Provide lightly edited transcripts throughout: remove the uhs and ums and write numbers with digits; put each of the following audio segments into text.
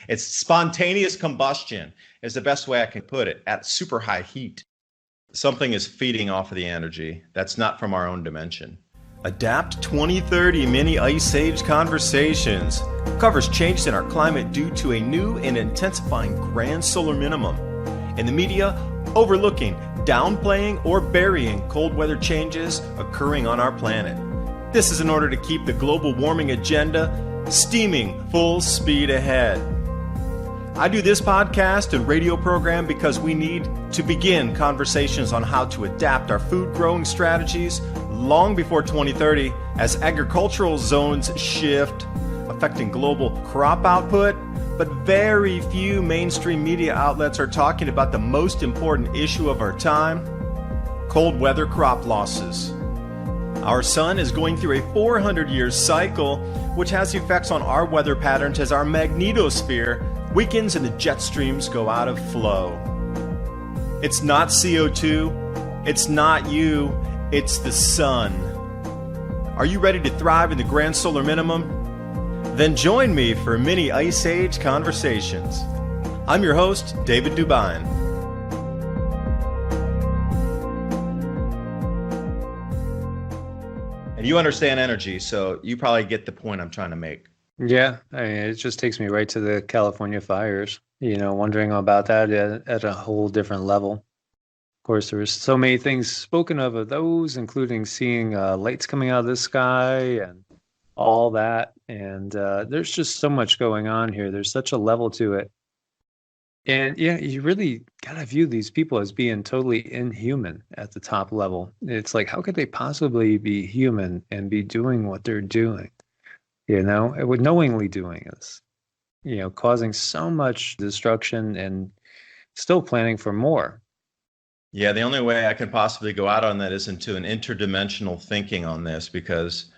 It's spontaneous combustion is the best way I can put it at super high heat. Something is feeding off of the energy that's not from our own dimension. Adapt 2030 Mini Ice Age Conversations covers changes in our climate due to a new and intensifying grand solar minimum. In the media, overlooking, downplaying, or burying cold weather changes occurring on our planet. This is in order to keep the global warming agenda steaming full speed ahead. I do this podcast and radio program because we need to begin conversations on how to adapt our food growing strategies long before 2030 as agricultural zones shift, affecting global crop output. But very few mainstream media outlets are talking about the most important issue of our time: cold weather crop losses. Our sun is going through a 400-year cycle, which has effects on our weather patterns as our magnetosphere weakens and the jet streams go out of flow. It's not CO2, it's not you, it's the sun. Are you ready to thrive in the grand solar minimum? Then join me for Mini Ice Age Conversations. I'm your host, David Dubine. And you understand energy, so you probably get the point I'm trying to make. Yeah, I mean, it just takes me right to the California fires, wondering about that at a whole different level. Of course, there was so many things spoken of those, including seeing lights coming out of the sky and all that. And there's just so much going on here. There's such a level to it. And yeah, you really got to view these people as being totally inhuman at the top level. It's like, how could they possibly be human and be doing what they're doing? With knowingly doing this, causing so much destruction and still planning for more. Yeah, the only way I can possibly go out on that is into an interdimensional thinking on this, because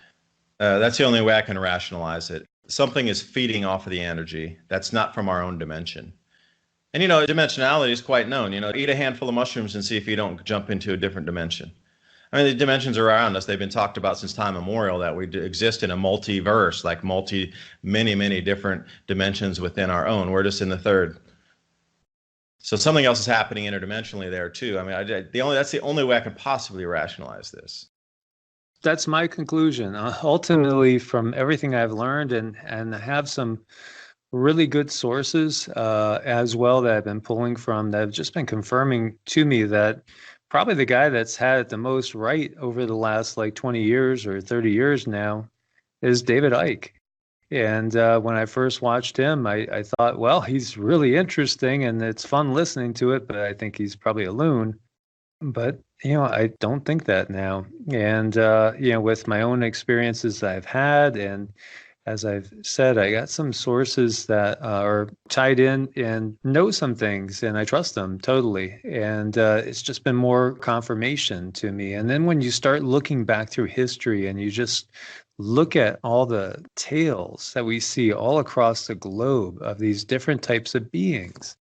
that's the only way I can rationalize it. Something is feeding off of the energy that's not from our own dimension. And, dimensionality is quite known. Eat a handful of mushrooms and see if you don't jump into a different dimension. I mean, the dimensions are around us. They've been talked about since time immemorial, that we exist in a multiverse, like many different dimensions within our own. We're just in the third. So something else is happening interdimensionally there too. I mean, that's the only way I can possibly rationalize this. That's my conclusion. Ultimately, from everything I've learned and I have some really good sources as well that I've been pulling from that have just been confirming to me that probably the guy that's had it the most right over the last 20 years or 30 years now is David Icke. And when I first watched him, I thought, well, he's really interesting and it's fun listening to it, but I think he's probably a loon. But, I don't think that now. And, with my own experiences I've had, and as I've said, I got some sources that are tied in and know some things, and I trust them totally. And it's just been more confirmation to me. And then when you start looking back through history and you just look at all the tales that we see all across the globe of these different types of beings,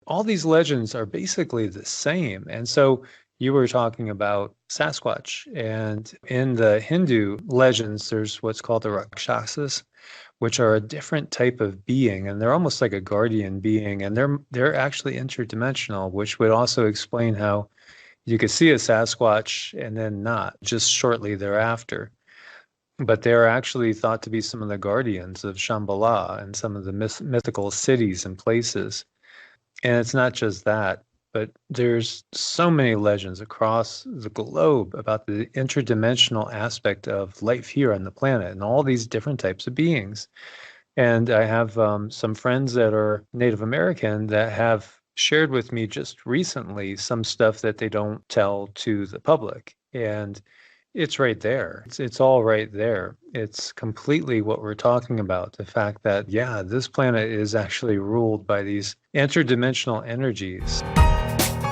all these legends are basically the same. And so you were talking about Sasquatch, and in the Hindu legends, there's what's called the Rakshasas, which are a different type of being, and they're almost like a guardian being, and they're actually interdimensional, which would also explain how you could see a Sasquatch and then not just shortly thereafter. But they're actually thought to be some of the guardians of Shambhala and some of the mythical cities and places. And it's not just that, but there's so many legends across the globe about the interdimensional aspect of life here on the planet and all these different types of beings. And I have some friends that are Native American that have shared with me just recently some stuff that they don't tell to the public. And it's right there. It's all right there. It's completely what we're talking about. The fact that, yeah, this planet is actually ruled by these interdimensional energies.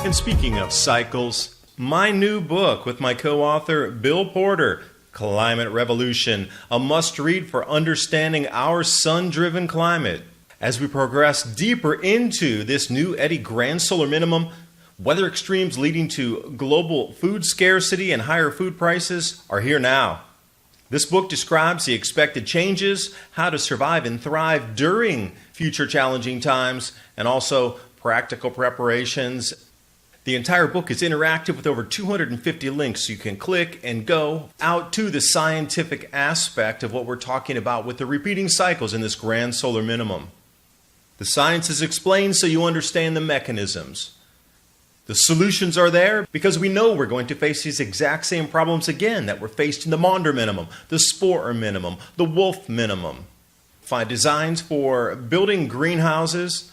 And speaking of cycles, my new book with my co-author Bill Porter, Climate Revolution, a must-read for understanding our sun-driven climate. As we progress deeper into this new Eddy grand solar minimum, weather extremes leading to global food scarcity and higher food prices are here now. This book describes the expected changes, how to survive and thrive during future challenging times, and also practical preparations. The entire book is interactive with over 250 links, so you can click and go out to the scientific aspect of what we're talking about with the repeating cycles in this grand solar minimum. The science is explained so you understand the mechanisms. The solutions are there because we know we're going to face these exact same problems again that were faced in the Maunder minimum, the Sporer minimum, the Wolf minimum. Find designs for building greenhouses,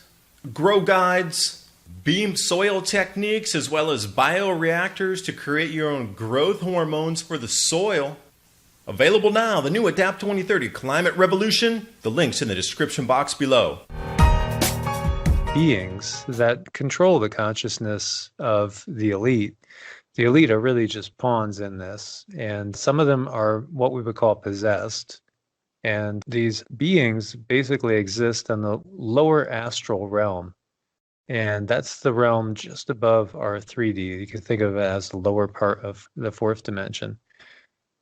grow guides, beamed soil techniques, as well as bioreactors to create your own growth hormones for the soil. Available now, the new Adapt 2030 Climate Revolution. The link's in the description box below. Beings that control the consciousness of the elite. The elite are really just pawns in this, and some of them are what we would call possessed. And these beings basically exist in the lower astral realm. And that's the realm just above our 3D. You can think of it as the lower part of the fourth dimension.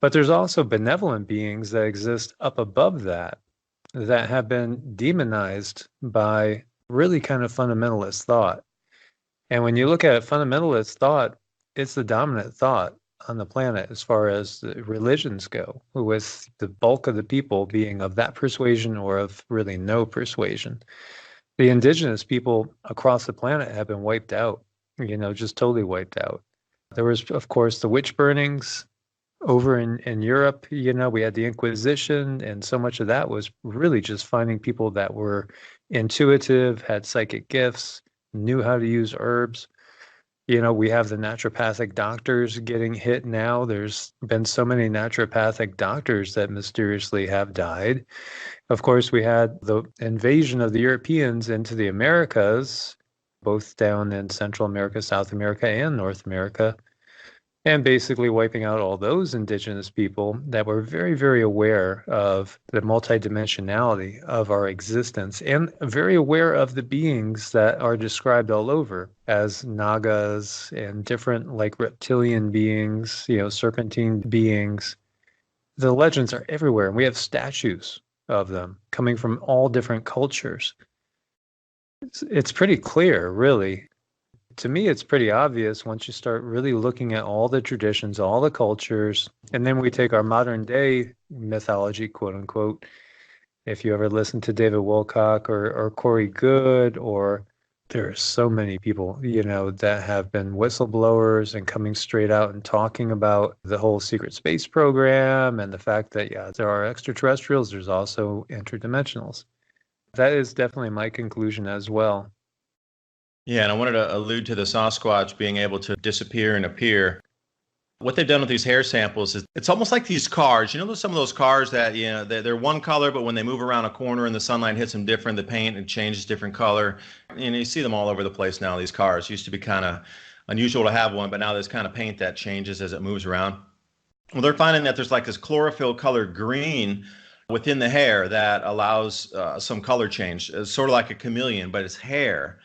But there's also benevolent beings that exist up above that have been demonized by really kind of fundamentalist thought. And when you look at fundamentalist thought, it's the dominant thought on the planet as far as the religions go, with the bulk of the people being of that persuasion or of really no persuasion. The indigenous people across the planet have been wiped out, just totally wiped out. There was, of course, the witch burnings over in Europe. We had the Inquisition, and so much of that was really just finding people that were intuitive, had psychic gifts, knew how to use herbs. We have the naturopathic doctors getting hit now. There's been so many naturopathic doctors that mysteriously have died. Of course, we had the invasion of the Europeans into the Americas, both down in Central America, South America, and North America, and basically wiping out all those indigenous people that were very, very aware of the multidimensionality of our existence and very aware of the beings that are described all over as Nagas and different like reptilian beings, serpentine beings. The legends are everywhere, and we have statues of them coming from all different cultures. It's pretty clear, really. To me, it's pretty obvious once you start really looking at all the traditions, all the cultures, and then we take our modern day mythology, quote unquote. If you ever listen to David Wilcock or Corey Good, or there are so many people, that have been whistleblowers and coming straight out and talking about the whole secret space program and the fact that, there are extraterrestrials, there's also interdimensionals. That is definitely my conclusion as well. Yeah, and I wanted to allude to the Sasquatch being able to disappear and appear. What they've done with these hair samples is it's almost like these cars. Some of those cars that, they're one color, but when they move around a corner and the sunlight hits them different, the paint it changes different color. You see them all over the place now, these cars. Used to be kind of unusual to have one, but now there's kind of paint that changes as it moves around. Well, they're finding that there's like this chlorophyll colored green within the hair that allows some color change. It's sort of like a chameleon, but it's hair.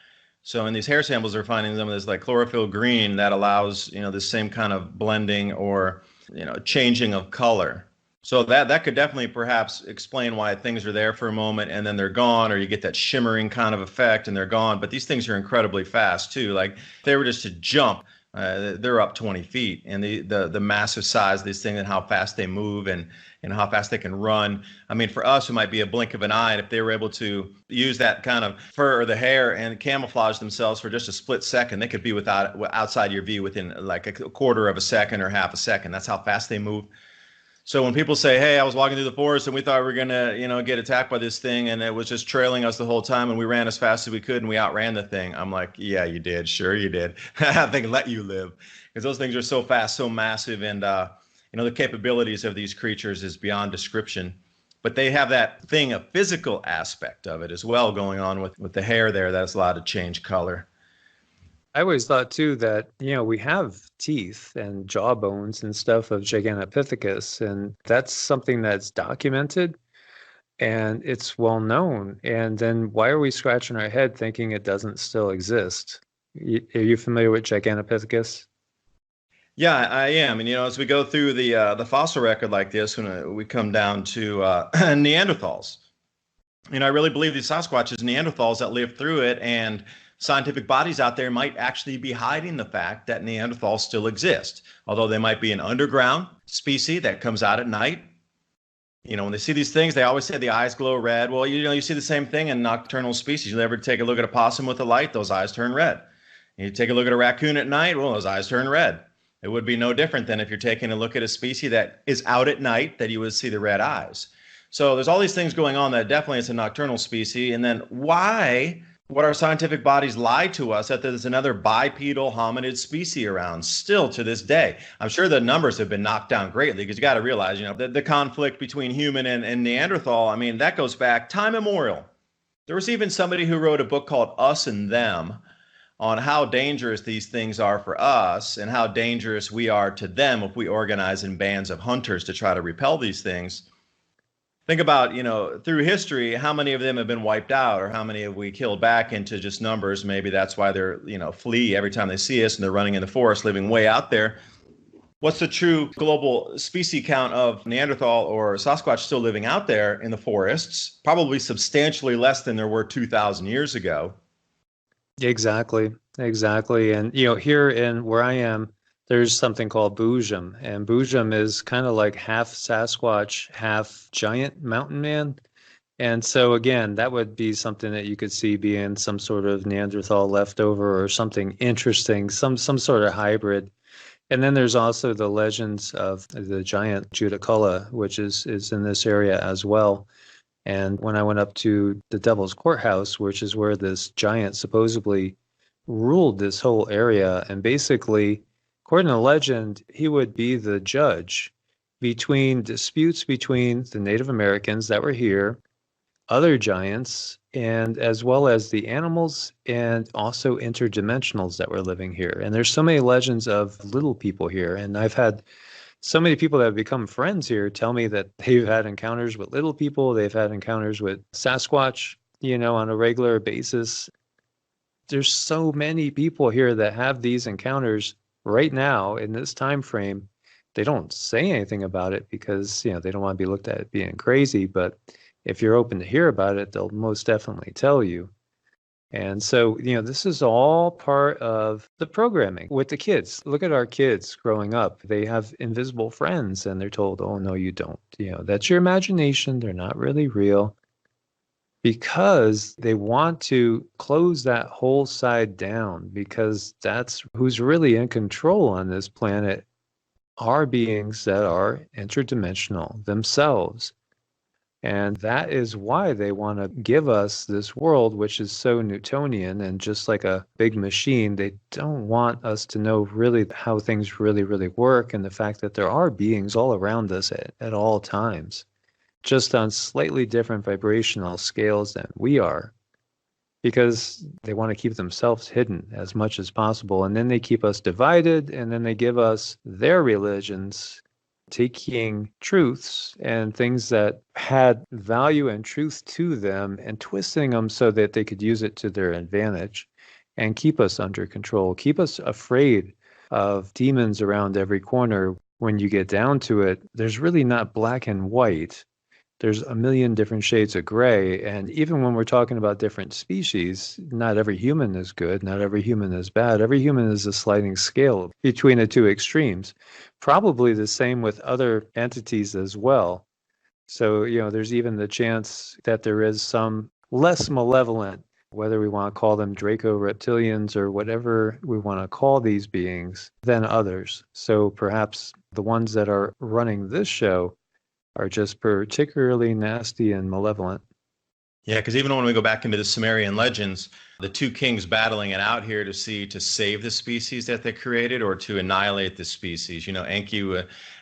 So in these hair samples, they're finding some of this like chlorophyll green that allows, the same kind of blending or, changing of color. So that could definitely perhaps explain why things are there for a moment and then they're gone, or you get that shimmering kind of effect and they're gone. But these things are incredibly fast too. Like if they were just to jump, they're up 20 feet, and the massive size of these things and how fast they move and how fast they can run. I mean, for us, it might be a blink of an eye. And if they were able to use that kind of fur or the hair and camouflage themselves for just a split second, they could be outside your view within like a quarter of a second or half a second. That's how fast they move. So when people say, hey, I was walking through the forest and we thought we were going to, get attacked by this thing, and it was just trailing us the whole time, and we ran as fast as we could and we outran the thing. I'm like, yeah, you did. Sure, you did. I think let you live, because those things are so fast, so massive. And, the capabilities of these creatures is beyond description. But they have that thing, a physical aspect of it as well going on with the hair there that's allowed to change color. I always thought too that, we have teeth and jaw bones and stuff of Gigantopithecus, and that's something that's documented and it's well known. And then why are we scratching our head thinking it doesn't still exist? Are you familiar with Gigantopithecus? Yeah, I am. And as we go through the fossil record like this, when we come down to Neanderthals, I really believe these Sasquatches, Neanderthals that lived through it, and scientific bodies out there might actually be hiding the fact that Neanderthals still exist, although they might be an underground species that comes out at night. When they see these things, they always say the eyes glow red. Well, you see the same thing in nocturnal species. You ever take a look at a possum with a light, those eyes turn red. You take a look at a raccoon at night, well, those eyes turn red. It would be no different than if you're taking a look at a species that is out at night, that you would see the red eyes. So there's all these things going on that definitely it's a nocturnal species. And then why would our scientific bodies lie to us that there's another bipedal hominid species around still to this day? I'm sure the numbers have been knocked down greatly, because you got to realize, the conflict between human and Neanderthal, I mean, that goes back time immemorial. There was even somebody who wrote a book called Us and Them on how dangerous these things are for us and how dangerous we are to them if we organize in bands of hunters to try to repel these things. Think about, through history, how many of them have been wiped out, or how many have we killed back into just numbers? Maybe that's why they're, flee every time they see us, and they're running in the forest, living way out there. What's the true global species count of Neanderthal or Sasquatch still living out there in the forests? Probably substantially less than there were 2,000 years ago. Exactly. And, here in where I am, there's something called Boojum, and Boojum is kind of like half Sasquatch, half giant mountain man. And so again, that would be something that you could see being some sort of Neanderthal leftover or something interesting, some sort of hybrid. And then there's also the legends of the giant Judaculla, which is in this area as well. And when I went up to the Devil's Courthouse, which is where this giant supposedly ruled this whole area, and basically, according to legend, he would be the judge between disputes between the Native Americans that were here, other giants, and as well as the animals and also interdimensionals that were living here. And there's so many legends of little people here. And I've had so many people that have become friends here tell me that they've had encounters with little people, they've had encounters with Sasquatch, on a regular basis. There's so many people here that have these encounters right now in this time frame. They don't say anything about it because, they don't want to be looked at as being crazy, but if you're open to hear about it, they'll most definitely tell you. And so, this is all part of the programming with the kids. Look at our kids growing up. They have invisible friends and they're told, oh, no, you don't. That's your imagination. They're not really real, because they want to close that whole side down, because that's who's really in control on this planet are beings that are interdimensional themselves. And that is why they want to give us this world, which is so Newtonian and just like a big machine. They don't want us to know really how things really, really work, and the fact that there are beings all around us at all times, just on slightly different vibrational scales than we are, because they want to keep themselves hidden as much as possible. And then they keep us divided, and then they give us their religions, taking truths and things that had value and truth to them and twisting them so that they could use it to their advantage and keep us under control, keep us afraid of demons around every corner. When you get down to it, there's really not black and white. There's a million different shades of gray. And even when we're talking about different species, not every human is good, not every human is bad. Every human is a sliding scale between the two extremes. Probably the same with other entities as well. So, there's even the chance that there is some less malevolent, whether we want to call them Draco reptilians or whatever we want to call these beings, than others. So perhaps the ones that are running this show are just particularly nasty and malevolent. Yeah, because even when we go back into the Sumerian legends, the two kings battling it out here to save the species that they created or to annihilate the species. Enki,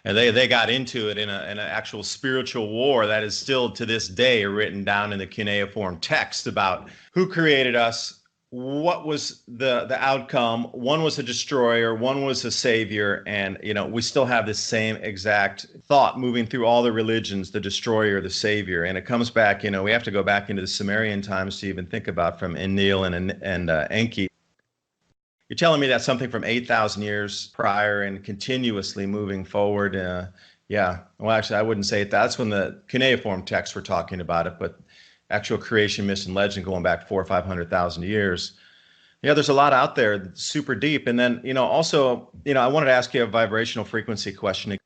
and they got into it in an actual spiritual war that is still to this day written down in the cuneiform text about who created us, what was the outcome. One was a destroyer, one was a savior, and we still have the same exact thought moving through all the religions: the destroyer, the savior. And it comes back, we have to go back into the Sumerian times to even think about from Enlil and Enki. You're telling me that's something from 8,000 years prior and continuously moving forward. Yeah. Well, actually, I wouldn't say it. That's when the cuneiform texts were talking about it, but actual creation, myth, and legend going back 400 or 500,000 years. Yeah, there's a lot out there that's super deep. And then, also, I wanted to ask you a vibrational frequency question.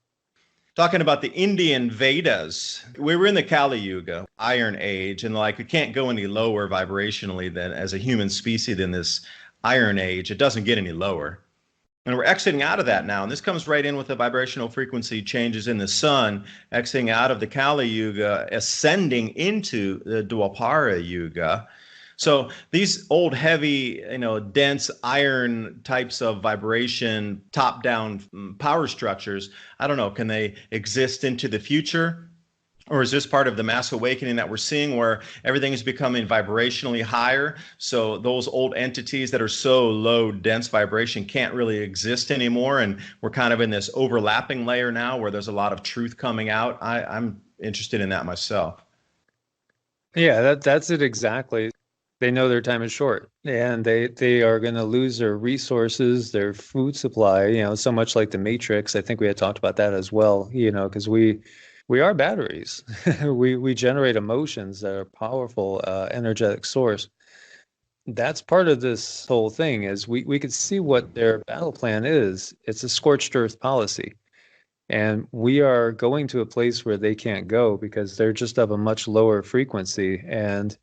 Talking about the Indian Vedas, we were in the Kali Yuga, Iron Age, and like we can't go any lower vibrationally than as a human species than this Iron Age. It doesn't get any lower. And we're exiting out of that now. And this comes right in with the vibrational frequency changes in the sun, exiting out of the Kali Yuga, ascending into the Dwapara Yuga. So these old, heavy, dense iron types of vibration, top-down power structures, I don't know, can they exist into the future? Or is this part of the mass awakening that we're seeing where everything is becoming vibrationally higher? So those old entities that are so low, dense vibration can't really exist anymore. And we're kind of in this overlapping layer now where there's a lot of truth coming out. I'm interested in that myself. Yeah, that's it exactly. They know their time is short and they are going to lose their resources, their food supply, so much like the Matrix. I think we had talked about that as well, because we are batteries. we generate emotions that are powerful, energetic source. That's part of this whole thing is we could see what their battle plan is. It's a scorched earth policy. And we are going to a place where they can't go because they're just of a much lower frequency and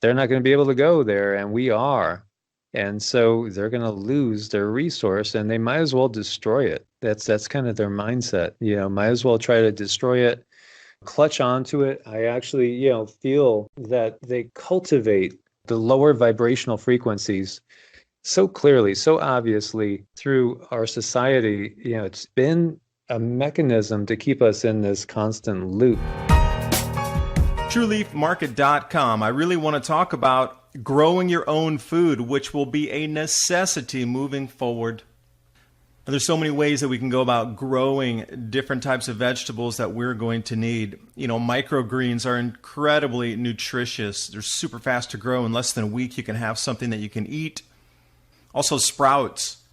they're not going to be able to go there. And we are. And so they're going to lose their resource and they might as well destroy it. That's kind of their mindset, might as well try to destroy it, clutch onto it. I actually, feel that they cultivate the lower vibrational frequencies so clearly, so obviously through our society. It's been a mechanism to keep us in this constant loop. TrueLeafMarket.com. I really want to talk about growing your own food, which will be a necessity moving forward. There's so many ways that we can go about growing different types of vegetables that we're going to need. Microgreens are incredibly nutritious. They're super fast to grow. In less than a week, you can have something that you can eat. Also, sprouts.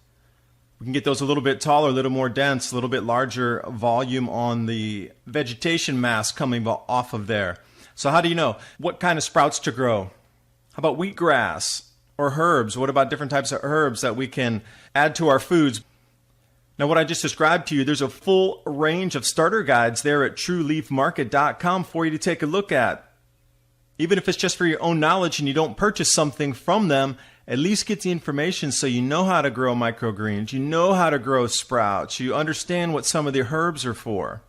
We can get those a little bit taller, a little more dense, a little bit larger volume on the vegetation mass coming off of there. So how do you know what kind of sprouts to grow? How about wheatgrass or herbs? What about different types of herbs that we can add to our foods? Now, what I just described to you, there's a full range of starter guides there at TrueLeafMarket.com for you to take a look at. Even if it's just for your own knowledge and you don't purchase something from them, at least get the information so you know how to grow microgreens, you know how to grow sprouts, you understand what some of the herbs are for.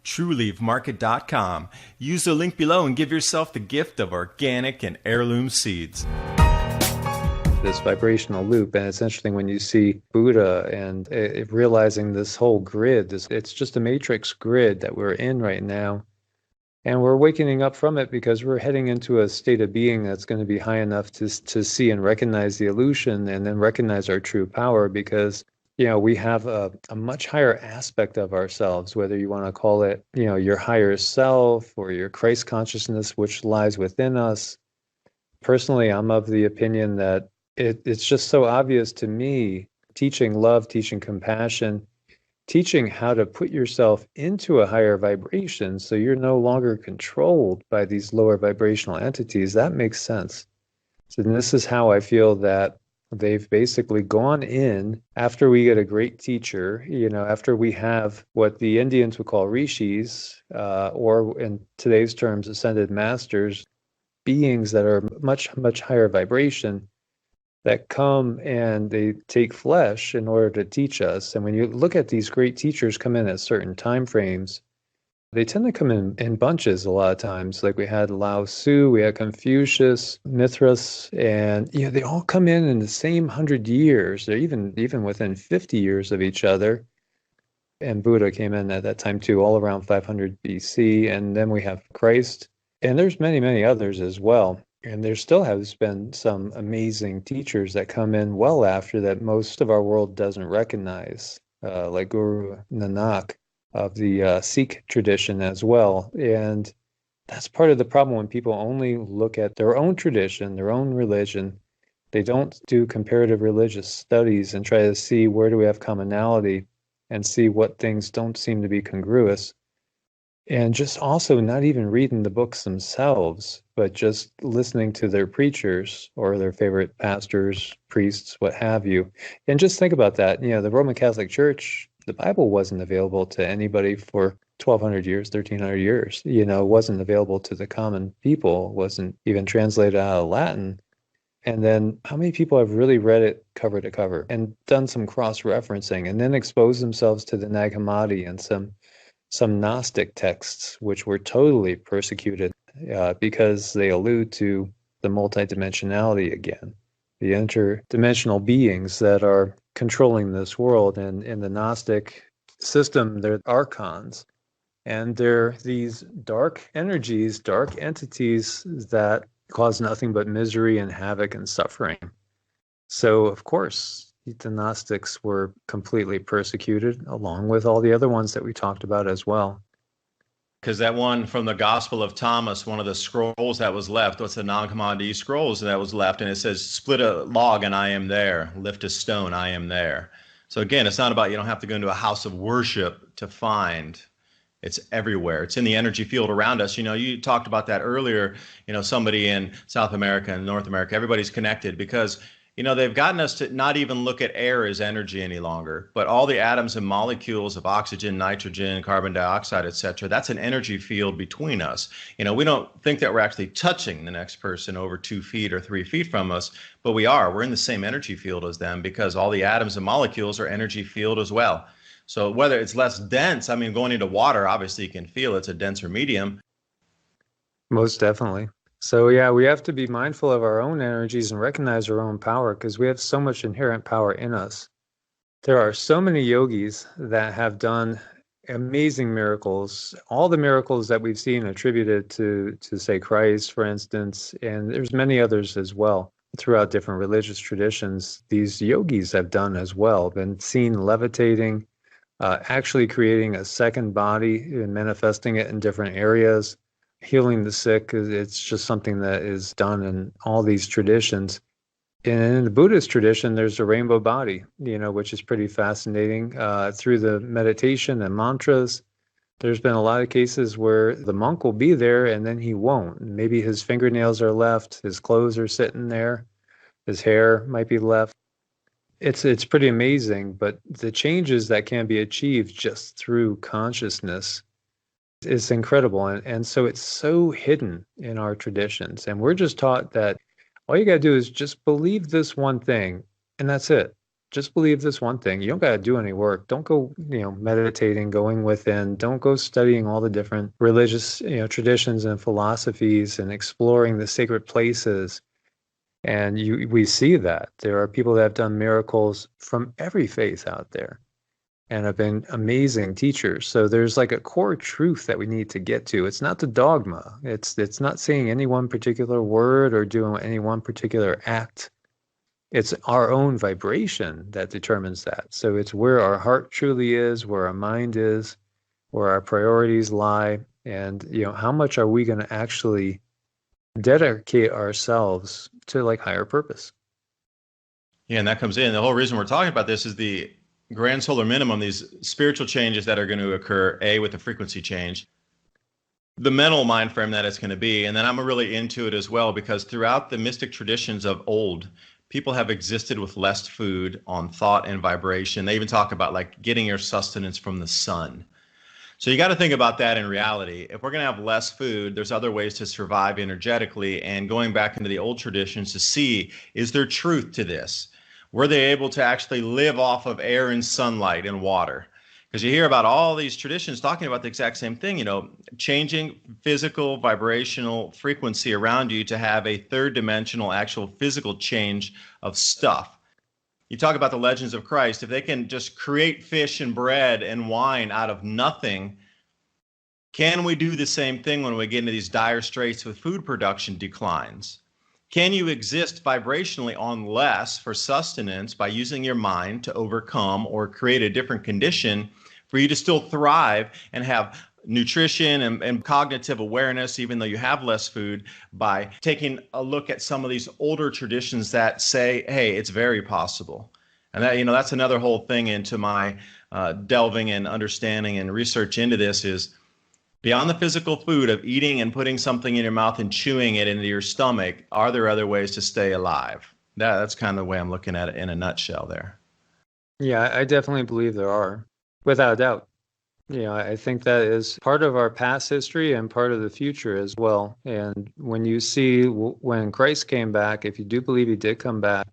TrueLeafMarket.com. Use the link below and give yourself the gift of organic and heirloom seeds. This vibrational loop, and it's interesting when you see Buddha and realizing this whole grid, it's just a matrix grid that we're in right now, and we're waking up from it because we're heading into a state of being that's going to be high enough to see and recognize the illusion and then recognize our true power, because we have a much higher aspect of ourselves, whether you want to call it your higher self or your Christ consciousness, which lies within us. Personally, I'm of the opinion that it's just so obvious to me, teaching love, teaching compassion, teaching how to put yourself into a higher vibration so you're no longer controlled by these lower vibrational entities. That makes sense. So this is how I feel that they've basically gone in after we get a great teacher, after we have what the Indians would call rishis, or in today's terms, ascended masters, beings that are much, much higher vibration, that come and they take flesh in order to teach us. And when you look at these great teachers come in at certain time frames, they tend to come in bunches a lot of times. Like we had Lao Tzu, we had Confucius, Mithras, and they all come in the same 100 years. They're even within 50 years of each other. And Buddha came in at that time too, all around 500 BC. And then we have Christ, and there's many, many others as well. And there still has been some amazing teachers that come in well after that most of our world doesn't recognize, like Guru Nanak of the Sikh tradition as well. And that's part of the problem when people only look at their own tradition, their own religion, They don't do comparative religious studies and try to see where do we have commonality and see what things don't seem to be congruous. And just also not even reading the books themselves, but just listening to their preachers or their favorite pastors, priests, what have you. And just think about that. The Roman Catholic Church, the Bible wasn't available to anybody for 1200 years, 1300 years. It wasn't available to the common people, wasn't even translated out of Latin. And then how many people have really read it cover to cover and done some cross-referencing and then exposed themselves to the Nag Hammadi and some Gnostic texts, which were totally persecuted because they allude to the multidimensionality again, the interdimensional beings that are controlling this world. And in the Gnostic system, they're archons, and they're these dark energies, dark entities that cause nothing but misery and havoc and suffering. So, of course, the Gnostics were completely persecuted, along with all the other ones that we talked about as well. Because that one from the Gospel of Thomas, one of the scrolls that was left, what's the Nag Hammadi scrolls that was left, and it says, split a log and I am there, lift a stone, I am there. So again, it's not about, you don't have to go into a house of worship to find. It's everywhere. It's in the energy field around us. You talked about that earlier, somebody in South America and North America, everybody's connected because, they've gotten us to not even look at air as energy any longer, but all the atoms and molecules of oxygen, nitrogen, carbon dioxide, et cetera, that's an energy field between us. We don't think that we're actually touching the next person over 2 feet or 3 feet from us, but we are. We're in the same energy field as them because all the atoms and molecules are energy field as well. So whether it's less dense, going into water, obviously you can feel it's a denser medium. Most definitely. So yeah, we have to be mindful of our own energies and recognize our own power because we have so much inherent power in us. There are so many yogis that have done amazing miracles, all the miracles that we've seen attributed to say Christ, for instance, and there's many others as well throughout different religious traditions. These yogis have done as well, been seen levitating, actually creating a second body and manifesting it in different areas. Healing the sick, it's just something that is done in all these traditions. And in the Buddhist tradition, there's a rainbow body, which is pretty fascinating. Through the meditation and mantras, there's been a lot of cases where the monk will be there and then he won't. Maybe his fingernails are left, his clothes are sitting there, his hair might be left. It's pretty amazing, but the changes that can be achieved just through consciousness is incredible. And so it's so hidden in our traditions. And we're just taught that all you got to do is just believe this one thing, and that's it. Just believe this one thing. You don't got to do any work. Don't go, meditating, going within. Don't go studying all the different religious, traditions and philosophies and exploring the sacred places. And we see that there are people that have done miracles from every faith out there and have been amazing teachers. So there's like a core truth that we need to get to. It's not the dogma. It's not saying any one particular word or doing any one particular act. It's our own vibration that determines that. So it's where our heart truly is, where our mind is, where our priorities lie, and how much are we going to actually dedicate ourselves to like higher purpose. Yeah, and that comes in. The whole reason we're talking about this is the grand solar minimum, these spiritual changes that are going to occur, with the frequency change, the mental mind frame that it's going to be. And then I'm really into it as well, because throughout the mystic traditions of old, people have existed with less food on thought and vibration. They even talk about like getting your sustenance from the sun. So you got to think about that in reality. If we're going to have less food, there's other ways to survive energetically. And going back into the old traditions to see, is there truth to this? Were they able to actually live off of air and sunlight and water? Because you hear about all these traditions talking about the exact same thing, changing physical vibrational frequency around you to have a third dimensional actual physical change of stuff. You talk about the legends of Christ. If they can just create fish and bread and wine out of nothing, can we do the same thing when we get into these dire straits with food production declines? Can you exist vibrationally on less for sustenance by using your mind to overcome or create a different condition for you to still thrive and have nutrition and cognitive awareness, even though you have less food, by taking a look at some of these older traditions that say, hey, it's very possible. And that, that's another whole thing into my delving and understanding and research into this is beyond the physical food of eating and putting something in your mouth and chewing it into your stomach, are there other ways to stay alive? That's kind of the way I'm looking at it in a nutshell there. Yeah, I definitely believe there are, without a doubt. I think that is part of our past history and part of the future as well. And when you see when Christ came back, if you do believe he did come back,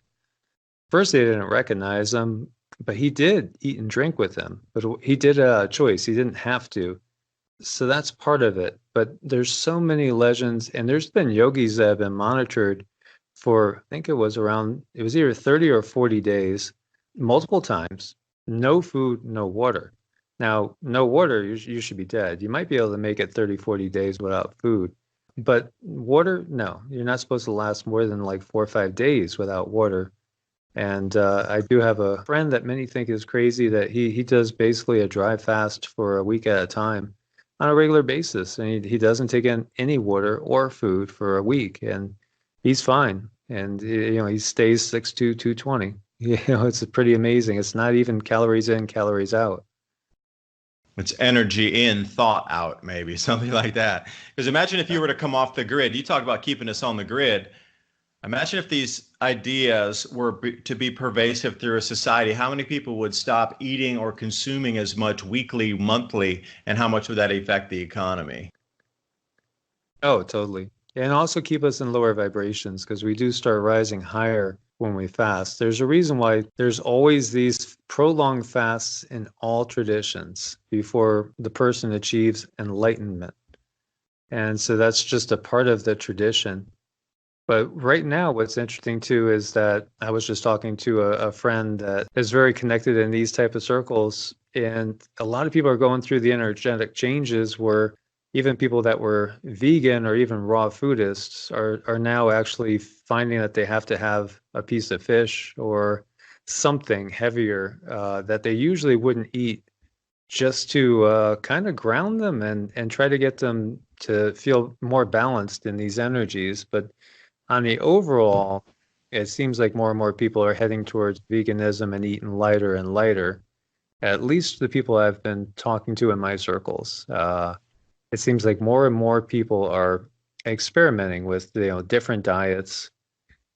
first they didn't recognize him, but he did eat and drink with them. But he did a choice. He didn't have to. So that's part of it. But there's so many legends, and there's been yogis that have been monitored for, I think it was either 30 or 40 days, multiple times, no food, no water. Now, no water, you should be dead. You might be able to make it 30, 40 days without food. But water, no. You're not supposed to last more than like 4 or 5 days without water. And I do have a friend that many think is crazy that he does basically a dry fast for a week at a time on a regular basis. And he doesn't take in any water or food for a week. And he's fine. And, he stays 6'2", 220. It's pretty amazing. It's not even calories in, calories out. It's energy in, thought out, maybe something like that. Because imagine if you were to come off the grid. You talk about keeping us on the grid. Imagine if these ideas were to be pervasive through a society. How many people would stop eating or consuming as much weekly, monthly, and how much would that affect the economy? Oh, totally. And also keep us in lower vibrations because we do start rising higher when we fast. There's a reason why there's always these prolonged fasts in all traditions before the person achieves enlightenment. And so that's just a part of the tradition. But right now, what's interesting too is that I was just talking to a friend that is very connected in these type of circles. And a lot of people are going through the energetic changes where even people that were vegan or even raw foodists are now actually finding that they have to have a piece of fish or something heavier that they usually wouldn't eat just to kind of ground them and try to get them to feel more balanced in these energies. But on the overall, it seems like more and more people are heading towards veganism and eating lighter and lighter. At least the people I've been talking to in my circles. It seems like more and more people are experimenting with different diets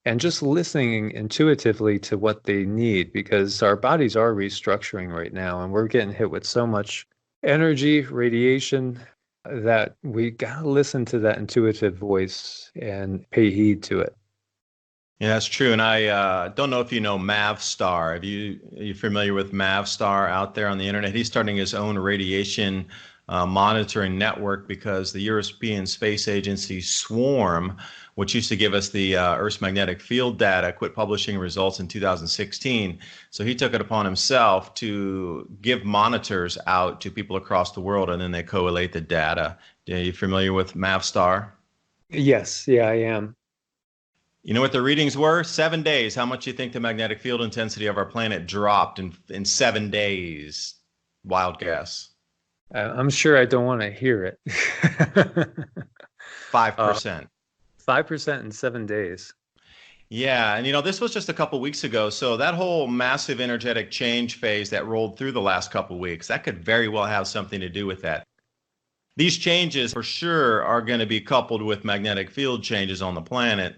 and just listening intuitively to what they need because our bodies are restructuring right now and we're getting hit with so much energy, radiation that we gotta listen to that intuitive voice and pay heed to it. Yeah, that's true. And I don't know if you know Mavstar. Are you familiar with Mavstar out there on the internet? He's starting his own radiation monitoring network because the European Space Agency Swarm, which used to give us the Earth's magnetic field data, quit publishing results in 2016. So he took it upon himself to give monitors out to people across the world, and then they collate the data. Are you familiar with Mavstar? Yes, yeah, I am. You know what the readings were? 7 days. How much do you think the magnetic field intensity of our planet dropped in 7 days? Wild guess. I'm sure I don't want to hear it. 5%. 5% in 7 days. Yeah, and this was just a couple weeks ago. So that whole massive energetic change phase that rolled through the last couple weeks, that could very well have something to do with that. These changes for sure are going to be coupled with magnetic field changes on the planet,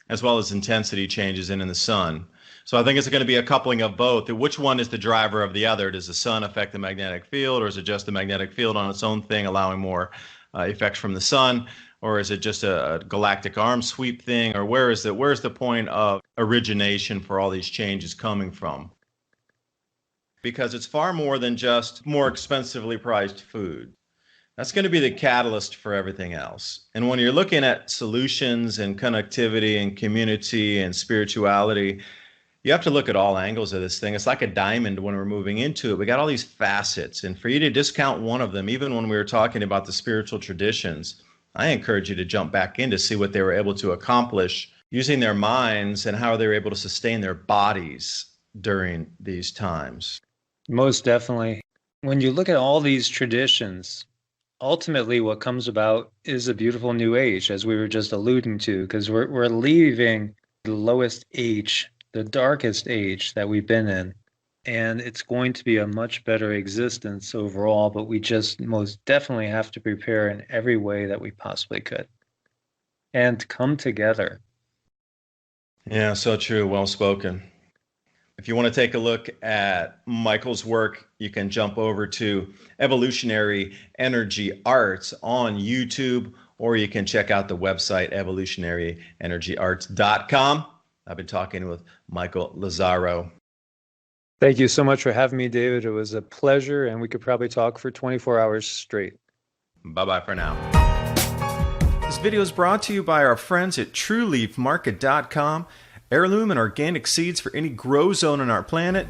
as well as intensity changes in the sun. So I think it's going to be a coupling of both. Which one is the driver of the other? Does the sun affect the magnetic field, or is it just the magnetic field on its own thing, allowing more effects from the sun? Or is it just a galactic arm sweep thing? Or where's the point of origination for all these changes coming from? Because it's far more than just more expensively priced food. That's going to be the catalyst for everything else. And when you're looking at solutions and connectivity and community and spirituality, you have to look at all angles of this thing. It's like a diamond when we're moving into it. We got all these facets. And for you to discount one of them, even when we were talking about the spiritual traditions, I encourage you to jump back in to see what they were able to accomplish using their minds and how they were able to sustain their bodies during these times. Most definitely. When you look at all these traditions, ultimately what comes about is a beautiful new age, as we were just alluding to, because we're leaving the lowest age, the darkest age that we've been in. And it's going to be a much better existence overall, but we just most definitely have to prepare in every way that we possibly could and come together. Yeah, so true. Well spoken. If you want to take a look at Michael's work, you can jump over to Evolutionary Energy Arts on YouTube, or you can check out the website evolutionaryenergyarts.com. I've been talking with Michael Lazzaro. Thank you so much for having me, David. It was a pleasure, and we could probably talk for 24 hours straight. Bye-bye for now. This video is brought to you by our friends at TrueLeafMarket.com. Heirloom and organic seeds for any grow zone on our planet.